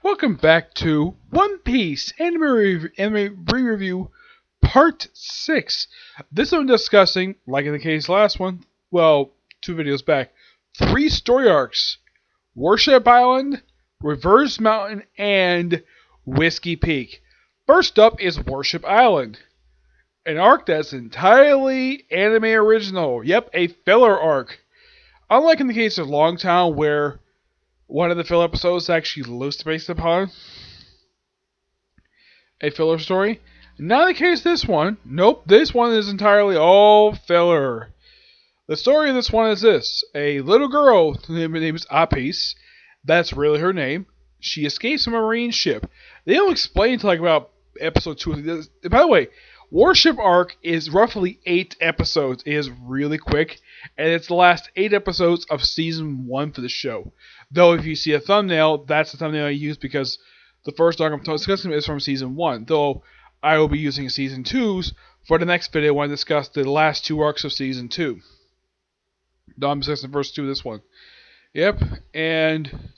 Welcome back to One Piece Anime Re-Review Part 6. This one discussing, like in the case last one, well, 2 videos back, 3 story arcs. Warship Island, Reverse Mountain, and Whisky Peak. First up is Warship Island. An arc that's entirely anime original. Yep, a filler arc. Unlike in the case of Longtown, where one of the filler episodes actually loosely based upon a filler story. Not the case this one. Nope, this one is entirely all filler. The story of this one is this. A little girl, her name is Apis. That's really her name. She escapes from a marine ship. They don't explain until like about episode 2. By the way, Warship arc is roughly 8 episodes. It is really quick. And it's the last 8 episodes of season 1 for the show. Though if you see a thumbnail, that's the thumbnail I use because the first arc I'm discussing is from season 1. Though I will be using season 2's for the next video when I discuss the last 2 arcs of season 2. Though I'm discussing the first 2 of this one. Yep, and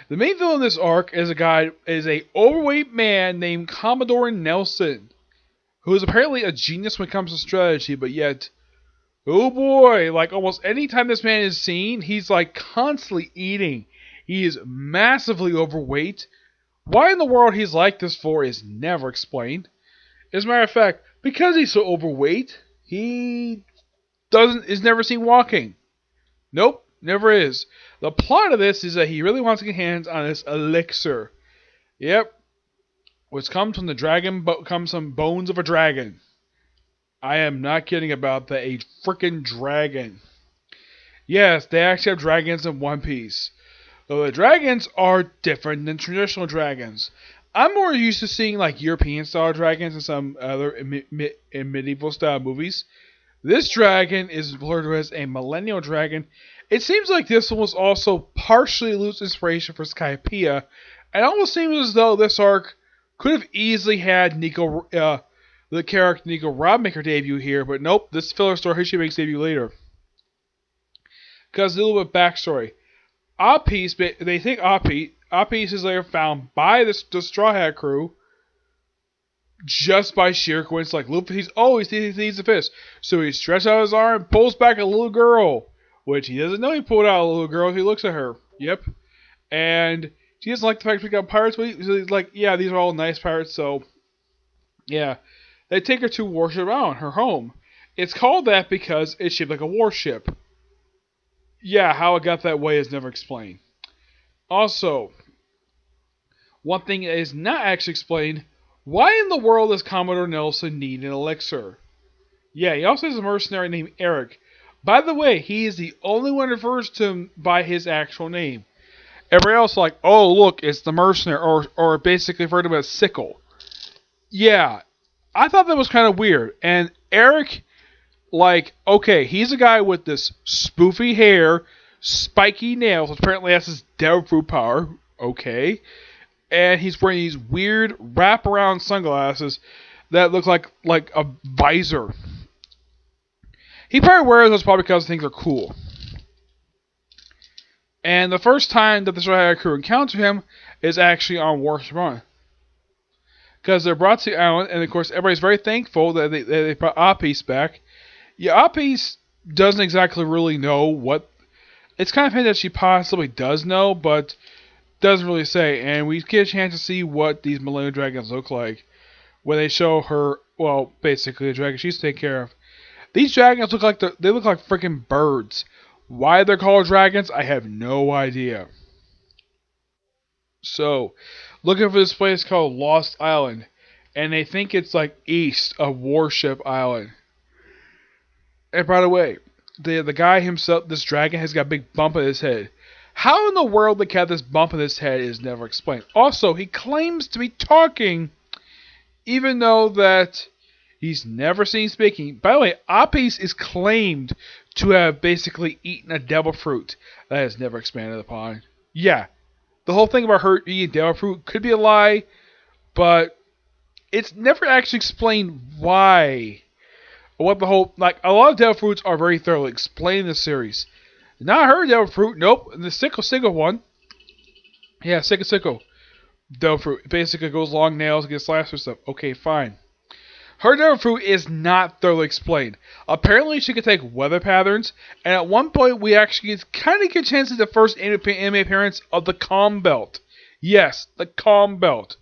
the main villain in this arc is a overweight man named Commodore Nelson, who is apparently a genius when it comes to strategy, but yet, oh boy, like almost any time this man is seen, he's like constantly eating. He is massively overweight. Why in the world he's like this for is never explained. As a matter of fact, because he's so overweight, he is never seen walking. Nope, never is. The plot of this is that he really wants to get hands on this elixir. Yep. Which comes from the dragon, comes from bones of a dragon. I am not kidding about that. A freaking dragon. Yes, they actually have dragons in One Piece. Though the dragons are different than traditional dragons. I'm more used to seeing like European style dragons in some other medieval style movies. This dragon is referred to as a millennial dragon. It seems like this one was also partially loose inspiration for Skypiea. It almost seems as though this arc could have easily had the character Nico Robin make her debut here, but nope, this filler story she makes debut later. Because a little bit of backstory. Apis, they think Apis is later found by the Straw Hat crew just by sheer coincidence. Like, Luffy, he needs a fist. So he stretches out his arm and pulls back a little girl, which he doesn't know he pulled out a little girl if he looks at her. Yep. And she doesn't like the fact we got pirates, but he's like, yeah, these are all nice pirates, so yeah. They take her to Warship Island, her home. It's called that because it's shaped like a warship. Yeah, how it got that way is never explained. Also, one thing that is not actually explained, why in the world does Commodore Nelson need an elixir? Yeah, he also has a mercenary named Eric. By the way, he is the only one who refers to him by his actual name. Everybody else is like, oh look, it's the mercenary, or basically referred to him as Sickle. Yeah, I thought that was kind of weird. And Eric, like, okay, he's a guy with this spoofy hair, spiky nails, which apparently has his devil fruit power. Okay. And he's wearing these weird wraparound sunglasses that look like a visor. He probably wears those probably because things are cool. And the first time that the Straw Hat crew encounter him is actually on Warship Island. Because they're brought to the island, and of course everybody's very thankful that they brought Apis back. Yeah, Apis doesn't exactly really know what... It's kind of hinted that she possibly does know, but doesn't really say. And we get a chance to see what these Millennium Dragons look like when they show her, well, basically the dragon she's taking care of. These dragons look like they look like freaking birds. Why they're called dragons, I have no idea. So, looking for this place called Lost Island, and they think it's like east of Warship Island. And by the way, the guy himself, this dragon, has got a big bump on his head. How in the world the cat this bump on his head is never explained. Also, he claims to be talking, even though that he's never seen speaking. By the way, Apis is claimed to have basically eaten a devil fruit. That is never expanded upon. Yeah, the whole thing about her eating devil fruit could be a lie, but it's never actually explained why. What the whole, like, a lot of devil fruits are very thoroughly explained in the series. Not her devil fruit, nope. And the sickle one. Yeah, sickle. Devil fruit basically goes long nails, gets slashed and stuff. Okay, fine. Her devil fruit is not thoroughly explained. Apparently, she could take weather patterns, and at one point, we actually kind of get a chance at the first anime appearance of the Calm Belt. Yes, the Calm Belt,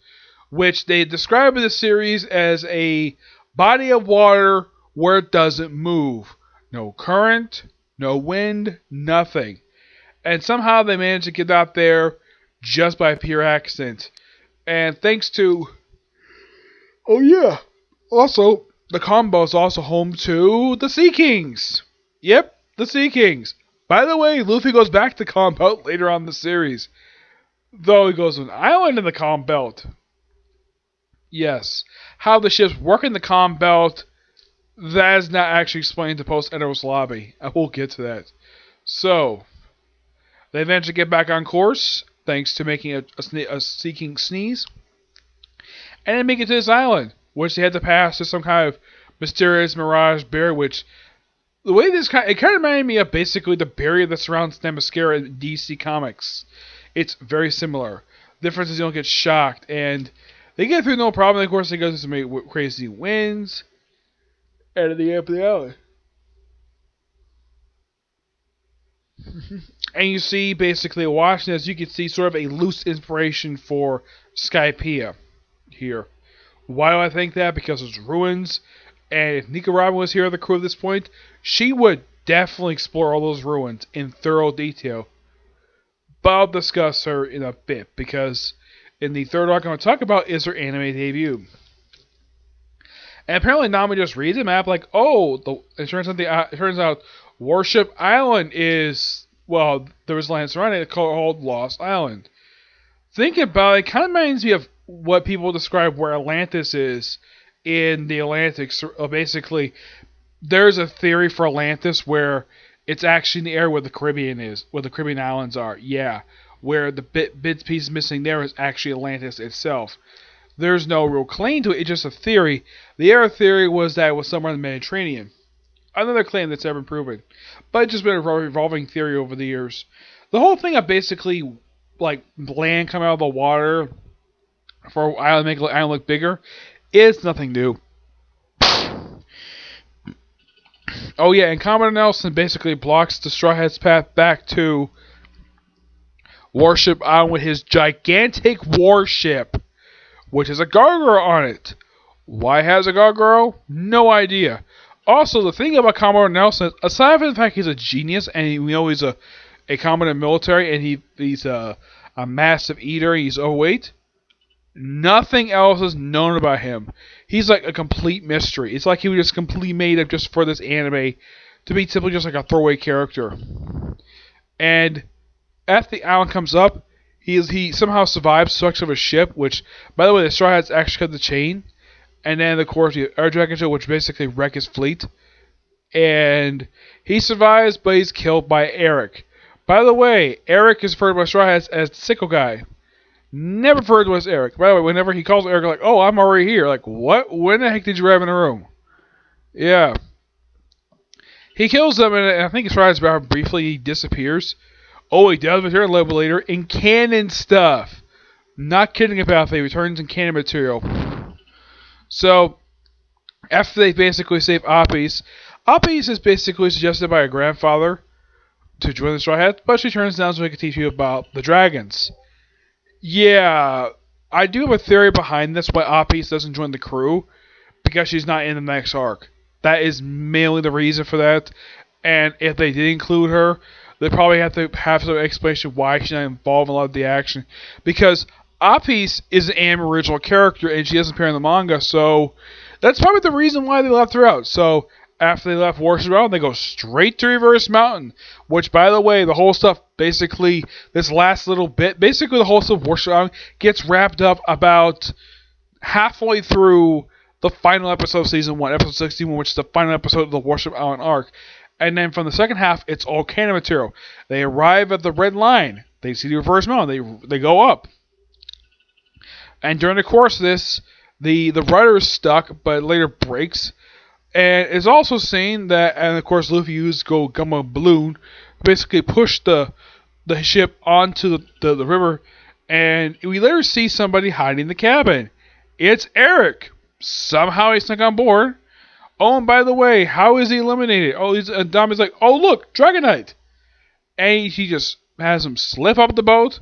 which they describe in the series as a body of water where it doesn't move. No current, no wind, nothing. And somehow they managed to get out there just by pure accident. And thanks to... Oh yeah. Also, the combo is also home to the Sea Kings. Yep, the Sea Kings. By the way, Luffy goes back to Calm Belt later on in the series. Though he goes to an island in the Calm Belt. Yes. How the ships work in the Calm Belt, that is not actually explained to post-Eros Lobby. I will get to that. So, they eventually get back on course, thanks to making a Sea King sneeze. And then make it to this island, which they had to pass to some kind of mysterious mirage barrier, which, the way it kind of reminded me of basically the barrier that surrounds Themyscira in DC Comics. It's very similar. The difference is you don't get shocked, and they get through no problem. Of course, they go through some crazy winds, and at the end of the island. And you see basically Washington, as you can see, sort of a loose inspiration for Skypiea here. Why do I think that? Because it's ruins, and if Nico Robin was here at the crew at this point, she would definitely explore all those ruins in thorough detail. But I'll discuss her in a bit, because in the third arc I'm going to talk about is her anime debut. And apparently Nami just reads the map like, oh, it turns out Warship Island is, well, there was land surrounding it called Lost Island. Thinking about it, it kind of reminds me of what people describe where Atlantis is in the Atlantic. Basically, there's a theory for Atlantis where it's actually in the area where the Caribbean is, where the Caribbean islands are. Yeah, where the bits piece missing there is actually Atlantis itself. There's no real claim to it, it's just a theory. The other theory was that it was somewhere in the Mediterranean. Another claim that's never been proven. But it's just been a revolving theory over the years. The whole thing of basically, like, land coming out of the water for an island to make the island look bigger is nothing new. Oh yeah, and Commodore Nelson basically blocks the Straw Hat's path back to Warship Island with his gigantic warship, which has a gargoyle on it. Why has a gargoyle? No idea. Also, the thing about Commodore Nelson, aside from the fact he's a genius, and we know he's a competent military, and he's a massive eater, he's overweight, nothing else is known about him. He's like a complete mystery. It's like he was just completely made up just for this anime to be simply just like a throwaway character. And after the island comes up, he somehow survives such of a ship, which, by the way, the Straw Hats actually cut the chain. And then, of course, the Air Dragon show, which basically wreck his fleet. And he survives, but he's killed by Eric. By the way, Eric is referred by Straw Hats as the sickle guy. Never referred to as Eric. By the way, whenever he calls Eric, like, oh, I'm already here. Like, what? When the heck did you arrive in the room? Yeah. He kills them, and I think it's right about briefly he disappears. Oh, he does return a little bit later in canon stuff. Not kidding about that. He returns in canon material. So, after they basically save Apis is basically suggested by her grandfather to join the Straw Hats, but she turns down so he can teach you about the dragons. Yeah, I do have a theory behind this why Apis doesn't join the crew, because she's not in the next arc. That is mainly the reason for that, and if they did include her, they probably have to have some explanation why she's not involved in a lot of the action, because Apis is an anime original character and she doesn't appear in the manga, so that's probably the reason why they left her out. So after they left Warship Island, they go straight to Reverse Mountain, which, by the way, the whole stuff, basically, this last little bit, basically the whole stuff of Warship Island gets wrapped up about halfway through the final episode of Season 1, Episode 61, which is the final episode of the Warship Island arc. And then from the second half, it's all canon material. They arrive at the Red Line. They see the Reverse Mountain. They go up. And during the course of this, the rudder is stuck, but it later breaks. And it's also seen that, and of course Luffy used Go-Gumma balloon to basically push the ship onto the river. And we later see somebody hiding in the cabin. It's Eric. Somehow he snuck on board. Oh, and by the way, how is he eliminated? Oh, Nami's like, oh look, Dragonite. And he just has him slip up the boat,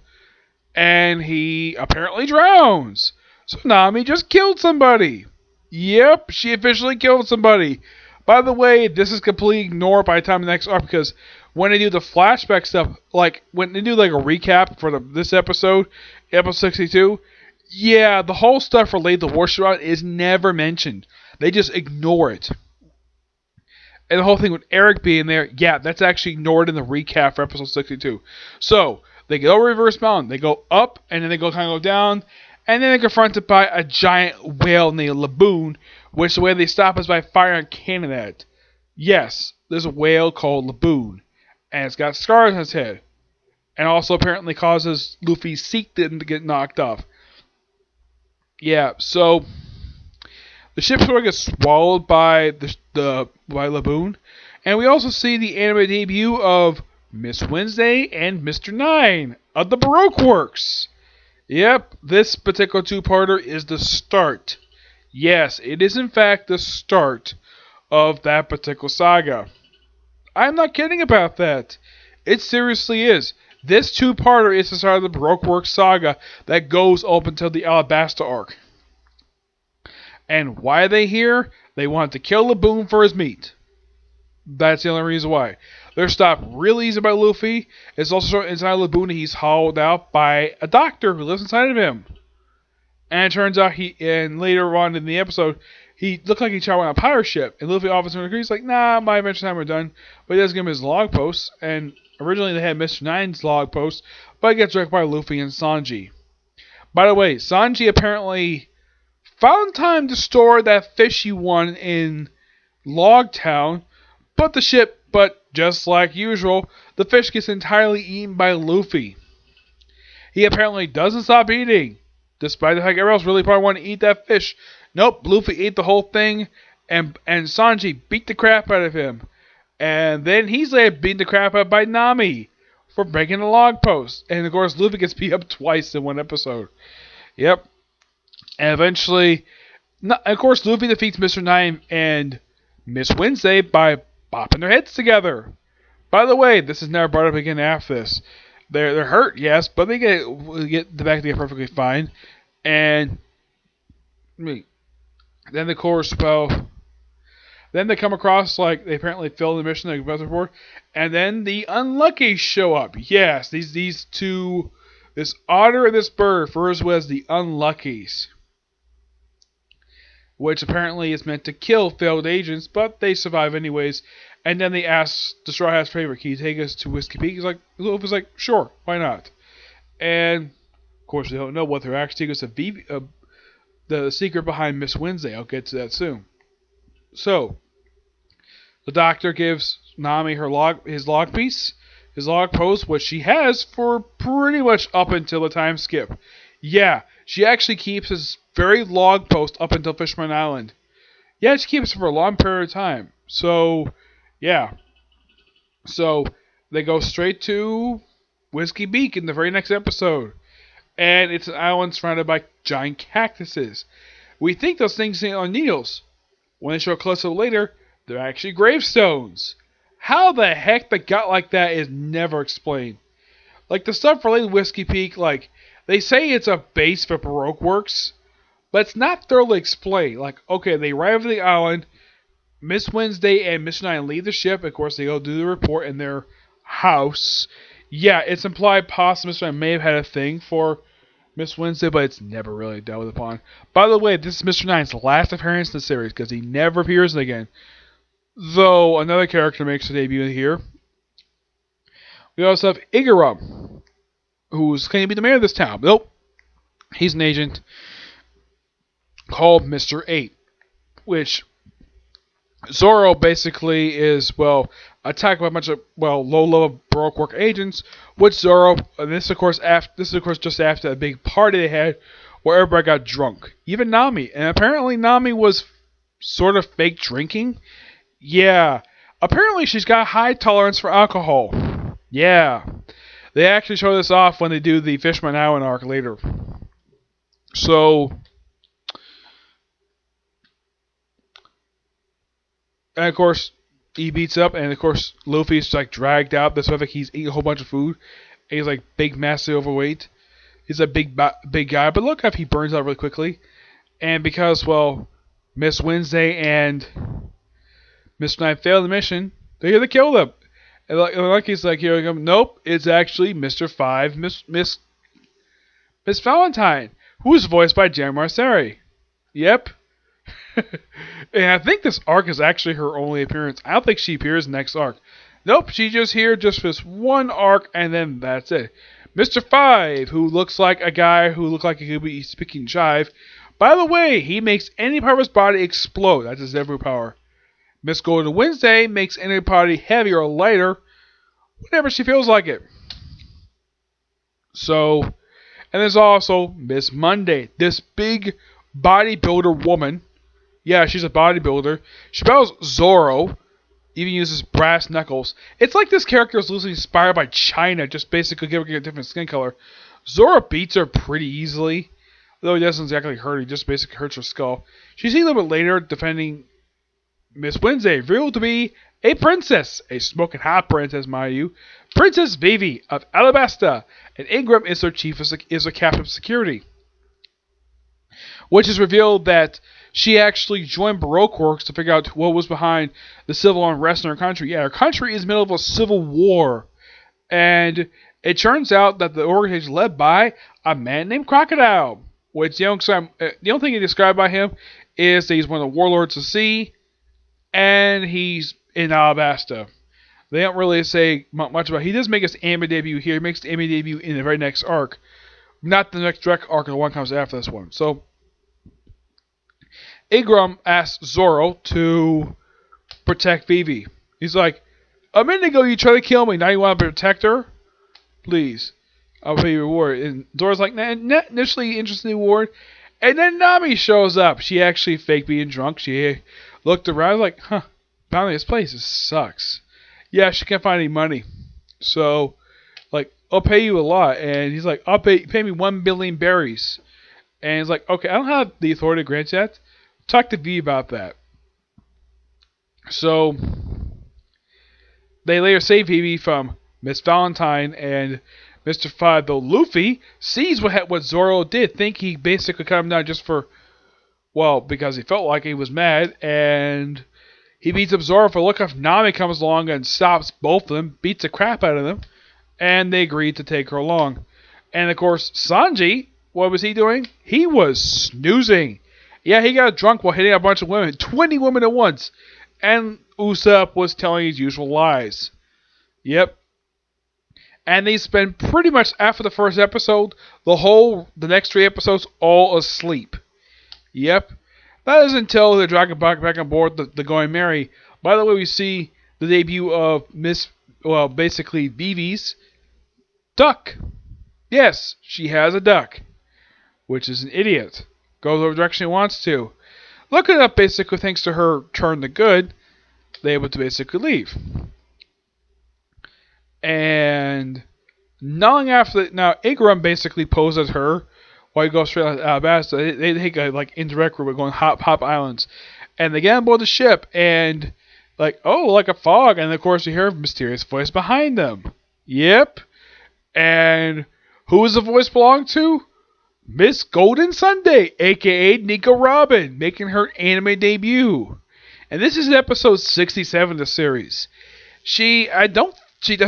and he apparently drowns. So Nami just killed somebody. Yep, she officially killed somebody. By the way, this is completely ignored by the time of the next arc, because when they do the flashback stuff, like when they do like a recap for this episode 62, yeah, the whole stuff related to Warship is never mentioned. They just ignore it. And the whole thing with Eric being there, yeah, that's actually ignored in the recap for episode 62. So, they go Reverse Mountain, they go up, and then they go kind of go down, and then they're confronted by a giant whale named Laboon, which the way they stop is by firing a cannon at it. Yes, there's a whale called Laboon, and it's got scars on its head, and also apparently causes Luffy's seat to get knocked off. Yeah, so the ship sort of gets swallowed by by Laboon, and we also see the anime debut of Miss Wednesday and Mr. Nine of the Baroque Works. Yep, this particular two-parter is the start. Yes, it is in fact the start of that particular saga. I'm not kidding about that. It seriously is. This two-parter is the start of the Baroque Works saga that goes up until the Alabasta arc. And why are they here? They want to kill Laboon for his meat. That's the only reason why. They're stopped really easy by Luffy. It's also inside Laboon he's hauled out by a doctor who lives inside of him. And it turns out and later on in the episode, he looked like he tried on a pirate ship. And Luffy officer agrees, like, nah, my adventure time are done. But he doesn't give him his log post. And originally they had Mr. Nine's log post, but it gets wrecked by Luffy and Sanji. By the way, Sanji apparently found time to store that fish he won in Log Town, but just like usual, the fish gets entirely eaten by Luffy. He apparently doesn't stop eating, despite the fact everyone else really probably wanted to eat that fish. Nope, Luffy ate the whole thing, and Sanji beat the crap out of him. And then he's later beaten the crap out by Nami for breaking the log post. And of course, Luffy gets beat up twice in one episode. Yep. And eventually, of course, Luffy defeats Mr. Nine and Miss Wednesday by bopping their heads together. By the way, this is never brought up again after this. They're hurt, yes, but they get back together perfectly fine. And then of course, then they come across, like, they apparently failed the mission like before, and then the Unluckies show up. Yes, these two, this otter and this bird, refers to as the Unluckies, which apparently is meant to kill failed agents, but they survive anyways. And then they ask the Straw Hat's favor, can you take us to Whiskey Peak? Luffy's like, sure, why not? And of course, they don't know what they're actually taking us the secret behind Miss Wednesday. I'll get to that soon. So, the doctor gives Nami his log post, which she has for pretty much up until the time skip. Yeah, she actually keeps his very log post up until Fishman Island. Yeah, she keeps it for a long period of time. So, yeah. So, they go straight to Whiskey Peak in the very next episode. And it's an island surrounded by giant cactuses. We think those things are needles. When they show a close-up later, they're actually gravestones. How the heck they got like that is never explained. Like, the stuff related to Whiskey Peak, like, they say it's a base for Baroque Works, but it's not thoroughly explained. Like, okay, they arrive at the island, Miss Wednesday and Mr. Nine leave the ship. Of course, they go do the report in their house. Yeah, it's implied possibly Mr. Nine may have had a thing for Miss Wednesday, but it's never really dealt with upon. By the way, this is Mr. Nine's last appearance in the series, because he never appears again. Though another character makes a debut here. We also have Igaram, who's claiming to be the mayor of this town. Nope. He's an agent called Mr. 8, which Zoro basically is, attacked by a bunch of, low-level Baroque Work agents, which Zoro, this of course just after a big party they had where everybody got drunk. Even Nami. And apparently Nami was sort of fake drinking. Yeah. Apparently she's got high tolerance for alcohol. Yeah. They actually show this off when they do the Fishman Island arc later. So, and of course, he beats up, and of course, Luffy's like dragged out. That's why he's eating a whole bunch of food. And he's like big, massive, overweight. He's a big guy, but look how he burns out really quickly. And because, well, Miss Wednesday and Miss Knight failed the mission, they're gonna kill them. And Lucky's like, here we go. Nope, it's actually Mr. Five, Miss Valentine, who's voiced by Jan Marceri. Yep. And I think this arc is actually her only appearance. I don't think she appears next arc. Nope, she's just here just for this one arc, and then that's it. Mr. Five, who looks like a guy who looks like he could be speaking jive. By the way, he makes any part of his body explode. That's his every power. Miss Golden Wednesday makes any body heavier or lighter whenever she feels like it. So, and there's also Miss Monday, this big bodybuilder woman. Yeah, she's a bodybuilder. She battles Zoro, even uses brass knuckles. It's like this character is loosely inspired by China, just basically giving her a different skin color. Zoro beats her pretty easily, though he doesn't exactly hurt her, he just basically hurts her skull. She's seen a little bit later defending Miss Wednesday, revealed to be a princess, a smoking hot princess, mind you, Princess Vivi of Alabasta, and Ingram is her captain of security. Which is revealed that she actually joined Baroque Works to figure out what was behind the civil unrest in her country. Yeah, her country is in the middle of a civil war. And it turns out that the organization is led by a man named Crocodile. Which the only thing you describe by him is that he's one of the warlords of the sea. And he's in Alabasta. They don't really say much about it. He does make his anime debut here. He makes the anime debut in the very next arc. Not the next direct arc, the one comes after this one. So, Ingram asks Zoro to protect Vivi. He's like, a minute ago you tried to kill me, now you want to protect her? Please, I'll pay you a reward. And Zoro's like, not initially interested in the reward. And then Nami shows up. She actually faked being drunk. She looked around like, apparently this place sucks. Yeah, she can't find any money. So, like, I'll pay you a lot. And he's like, pay me 1 billion berries. And he's like, okay, I don't have the authority to grant that. Talk to V about that. So, they later save Vivi from Miss Valentine and Mr. Five, though Luffy sees what Zoro did, think he basically cut him down just for, well, because he felt like he was mad, and he beats up Zoro for look if Nami comes along and stops both of them, beats the crap out of them, and they agree to take her along. And of course, Sanji, what was he doing? He was snoozing. Yeah, he got drunk while hitting a bunch of women. 20 women at once. And Usopp was telling his usual lies. Yep. And they spend pretty much after the first episode, the next 3 episodes all asleep. Yep. That is until they're dragging back on board the Going Merry. By the way, we see the debut of basically Vivi's duck. Yes, she has a duck. Which is an idiot. Goes whatever direction he wants to. Looking up, basically, thanks to her turn to good, they're able to basically leave. And not long after that, now Ingram basically poses her while he goes straight out to Alabasta. They take a indirect route going hop islands, and they get on board the ship and like a fog, and of course you hear a mysterious voice behind them. Yep, and who does the voice belong to? Miss Golden Sunday, aka Nico Robin, making her anime debut. And this is episode 67 of the series. I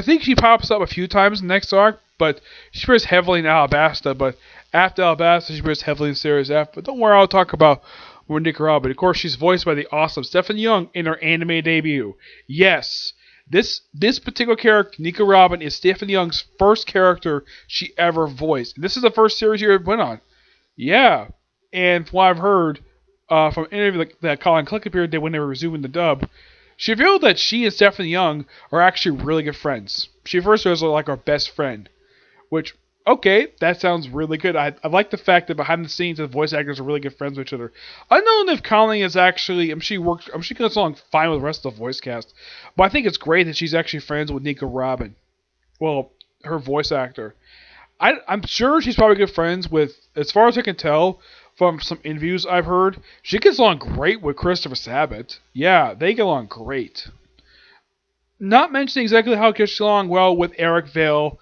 think she pops up a few times in the next arc, but she appears heavily in Alabasta. But after Alabasta, she appears heavily in the series after. But don't worry, I'll talk about more Nico Robin. Of course, she's voiced by the awesome Stephanie Young in her anime debut. Yes, this particular character, Nico Robin, is Stephanie Young's first character she ever voiced. And this is the first series she ever went on. Yeah, and from what I've heard from an interview that Colin Click appeared when they were resuming the dub, she revealed that she and Stephanie Young are actually really good friends. She refers to her as like her best friend, which, okay, that sounds really good. I like the fact that behind the scenes the voice actors are really good friends with each other. I don't know if Colleen is actually, she gets along fine with the rest of the voice cast, but I think it's great that she's actually friends with Nico Robin. Well, her voice actor. I'm sure she's probably good friends with, as far as I can tell from some interviews I've heard, she gets along great with Christopher Sabat. Yeah, they get along great. Not mentioning exactly how she gets along well with Eric Vale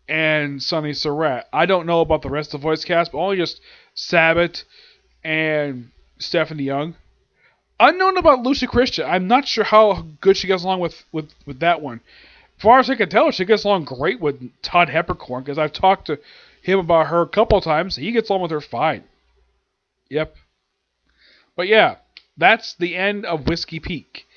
and Sonny Surratt. I don't know about the rest of the voice cast, but only just Sabat and Stephanie Young. Unknown about Lucy Christian. I'm not sure how good she gets along with that one. As far as I can tell, she gets along great with Todd Heppercorn, because I've talked to him about her a couple of times. He gets along with her fine. Yep. But yeah, that's the end of Whiskey Peak.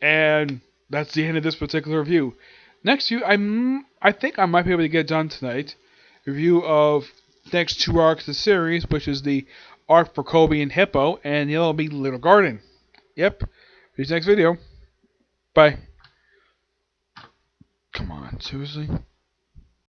And that's the end of this particular review. Next review, I think I might be able to get done tonight. Review of next two arcs of the series, which is the arc for Kobe and Hippo, and the other will be Little Garden. Yep. See you next video. Bye. Come on, seriously?